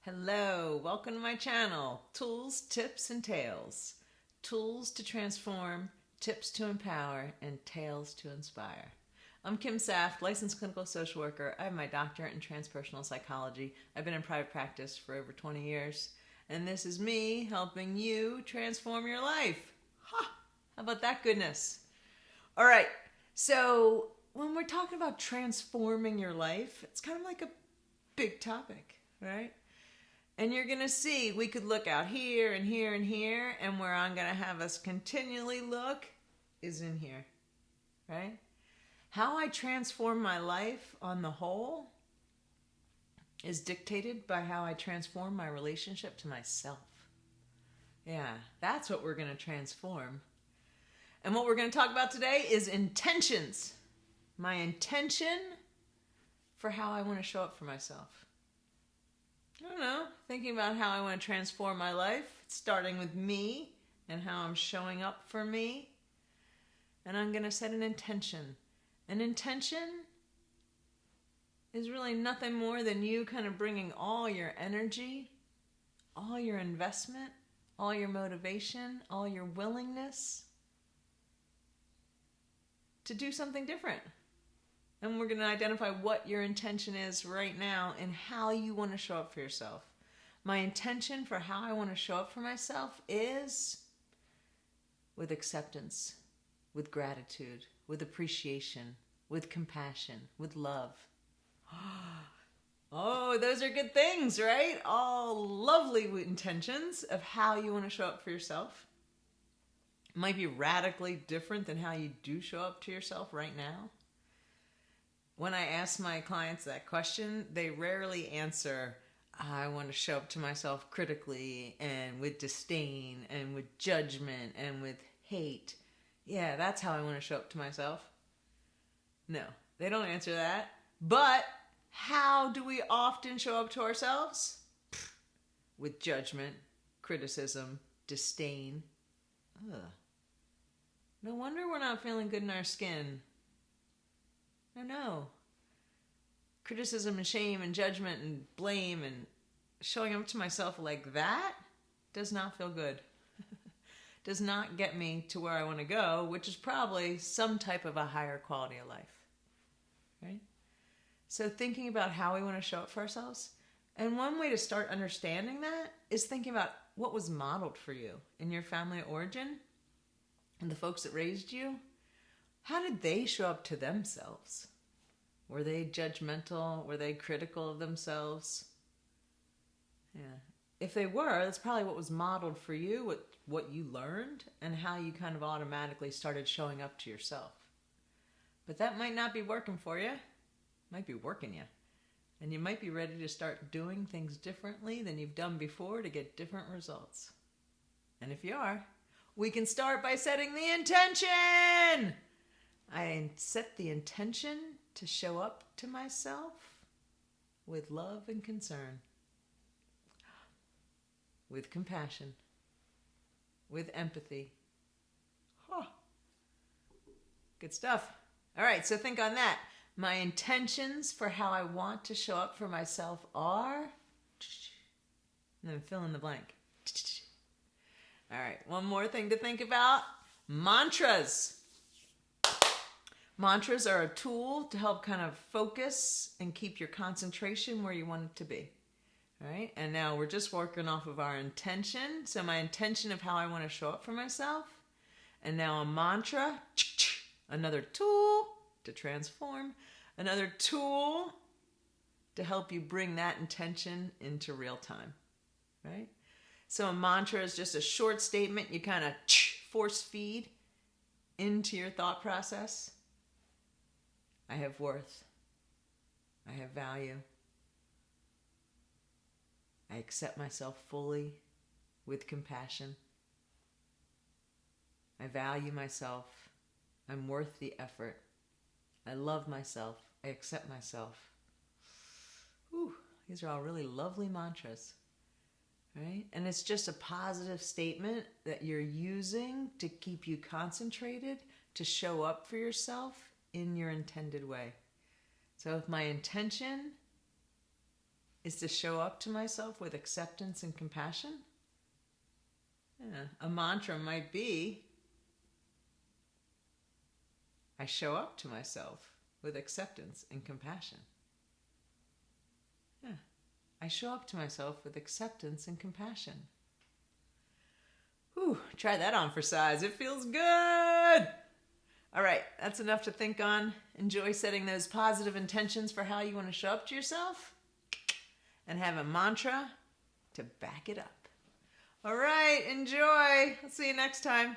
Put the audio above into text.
Hello, welcome to my channel, Tools, Tips, and Tales. Tools to transform, tips to empower, and tales to inspire. I'm Kim Saft, licensed clinical social worker. I have my doctorate in transpersonal psychology. I've been in private practice for over 20 years. And this is me helping you transform your life. Ha! How about that goodness? All right, so when we're talking about transforming your life, it's kind of like a big topic, right? And you're going to see, we could look out here and here and here, and where I'm going to have us continually look is in here, right? How I transform my life on the whole is dictated by how I transform my relationship to myself. Yeah, that's what we're going to transform. And what we're going to talk about today is intentions. My intention for how I want to show up for myself. I don't know, thinking about how I want to transform my life, starting with me and how I'm showing up for me. And I'm going to set an intention. An intention is really nothing more than you kind of bringing all your energy, all your investment, all your motivation, all your willingness to do something different. And we're going to identify what your intention is right now and how you want to show up for yourself. My intention for how I want to show up for myself is with acceptance, with gratitude, with appreciation, with compassion, with love. Oh, those are good things, right? All lovely intentions of how you want to show up for yourself. It might be radically different than how you do show up to yourself right now. When I ask my clients that question, they rarely answer, I want to show up to myself critically and with disdain and with judgment and with hate. Yeah, that's how I want to show up to myself. No, they don't answer that. But how do we often show up to ourselves? With judgment, criticism, disdain. Ugh. No wonder we're not feeling good in our skin. No. Criticism and shame and judgment and blame and showing up to myself like that does not feel good. Does not get me to where I want to go, which is probably some type of a higher quality of life. Right? So thinking about how we want to show up for ourselves. And one way to start understanding that is thinking about what was modeled for you in your family of origin and the folks that raised you. How did they show up to themselves? Were they judgmental? Were they critical of themselves? Yeah. If they were, that's probably what was modeled for you, what you learned, and how you kind of automatically started showing up to yourself. But that might not be working for you. It might be working you. And you might be ready to start doing things differently than you've done before to get different results. And if you are, we can start by setting the intention. I set the intention to show up to myself with love and concern, with compassion, with empathy. Huh. Good stuff. All right, so think on that. My intentions for how I want to show up for myself are, and then fill in the blank. All right, one more thing to think about. Mantras. Mantras are a tool to help kind of focus and keep your concentration where you want it to be. All right, and now we're just working off of our intention. So my intention of how I want to show up for myself. And now a mantra, another tool to transform, another tool to help you bring that intention into real time, right? So a mantra is just a short statement you kind of force feed into your thought process. I have worth. I have value. I accept myself fully with compassion. I value myself. I'm worth the effort. I love myself. I accept myself. Whew, these are all really lovely mantras, right? And it's just a positive statement that you're using to keep you concentrated, to show up for yourself in your intended way. So if my intention is to show up to myself with acceptance and compassion. Yeah. A mantra might be, I show up to myself with acceptance and compassion. Yeah. I show up to myself with acceptance and compassion. Whew, try that on for size. It feels good. All right, that's enough to think on. Enjoy setting those positive intentions for how you want to show up to yourself and have a mantra to back it up. All right, enjoy. I'll see you next time.